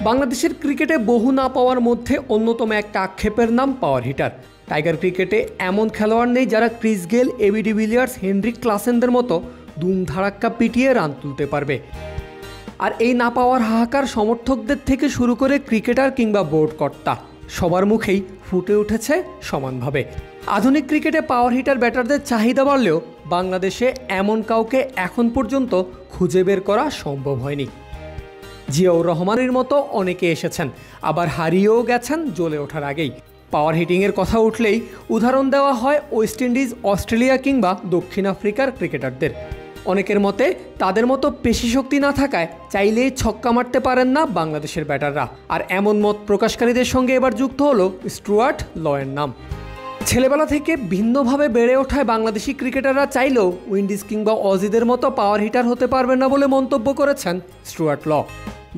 বাংলাদেশের ক্রিকেটে বহু না পাওয়ার মধ্যে অন্যতম একটা আক্ষেপের নাম পাওয়ার হিটার। টাইগার ক্রিকেটে এমন খেলোয়াড় নেই যারা Chris Gayle, AB de Villiers, Henrique ক্লাসেনদের মতো ধুমধাড়াক্কা পিটিয়ে রান তুলতে পারবে। আর এই না পাওয়ার হাহাকার সমর্থকদের থেকে শুরু করে ক্রিকেটার কিংবা বোর্ড কর্তা সবার মুখেই ফুটে উঠেছে সমানভাবে। আধুনিক ক্রিকেটে পাওয়ার হিটার ব্যাটারদের চাহিদা বাড়লেও বাংলাদেশে এমন কাউকে এখন পর্যন্ত খুঁজে বের করা সম্ভব হয়নি। জিয়াউর রহমানের মতো অনেকে এসেছেন, আবার হারিয়েও গেছেন জ্বলে ওঠার আগেই। পাওয়ার হিটিংয়ের কথা উঠলেই উদাহরণ দেওয়া হয় ওয়েস্ট ইন্ডিজ, অস্ট্রেলিয়া কিংবা দক্ষিণ আফ্রিকার ক্রিকেটারদের। অনেকের মতে তাদের মতো পেশি শক্তি না থাকায় চাইলেই ছক্কা মারতে পারেন না বাংলাদেশের ব্যাটাররা। আর এমন মত প্রকাশকারীদের সঙ্গে এবার যুক্ত হলো স্টুয়ার্ট লয়ের নাম। ছেলেবেলা থেকে ভিন্নভাবে বেড়ে ওঠায় বাংলাদেশি ক্রিকেটাররা চাইলেও উইন্ডিজ কিংবা অজিদের মতো পাওয়ার হিটার হতে পারবেন না বলে মন্তব্য করেছেন স্টুয়ার্ট ল।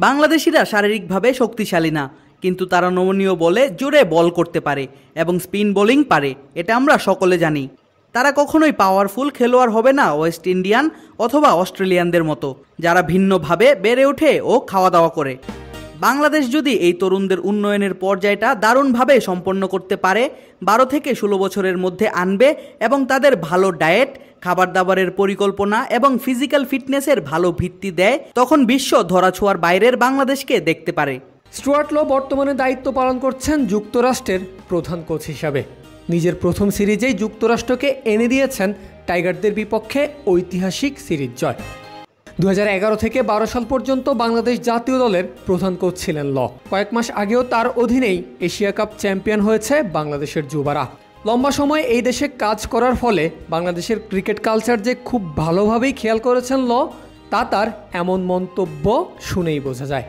বাংলাদেশিরা শারীরিকভাবে শক্তিশালী না, কিন্তু তারা নমনীয় বলে জোরে বল করতে পারে এবং স্পিন বোলিং পারে, এটা আমরা সকলে জানি। তারা কখনোই পাওয়ারফুল খেলোয়াড় হবে না ওয়েস্ট ইন্ডিয়ান অথবা অস্ট্রেলিয়ানদের মতো, যারা ভিন্নভাবে বেড়ে ওঠে ও খাওয়া দাওয়া করে। বাংলাদেশ যদি এই তরুণদের উন্নয়নের পর্যায়টা দারুণভাবে সম্পন্ন করতে পারে, 12 থেকে 16 বছরের মধ্যে আনবে এবং তাদের ভালো ডায়েট, খাবার দাবারের পরিকল্পনা এবং ফিজিক্যাল ফিটনেসের ভালো ভিত্তি দেয়, তখন বিশ্ব ধরাছোঁয়ার বাইরের বাংলাদেশকে দেখতে পারে। স্টুয়ার্ট ল বর্তমানে দায়িত্ব পালন করছেন যুক্তরাষ্ট্রের প্রধান কোচ হিসাবে। নিজের প্রথম সিরিজেই যুক্তরাষ্ট্রকে এনে দিয়েছেন টাইগারদের বিপক্ষে ঐতিহাসিক সিরিজ জয়। 2011 থেকে 12 সাল পর্যন্ত বাংলাদেশ জাতীয় দলের প্রধান কোচ ছিলেন ল। কয়েক মাস আগেও তার অধীনেই এশিয়া কাপ চ্যাম্পিয়ন হয়েছে বাংলাদেশের যুবারা। লম্বা সময় এই দেশে কাজ করার ফলে বাংলাদেশের ক্রিকেট কালচার যে খুব ভালোভাবেই খেয়াল করেছেন ল, তা তার এমন মন্তব্য শুনেই বোঝা যায়।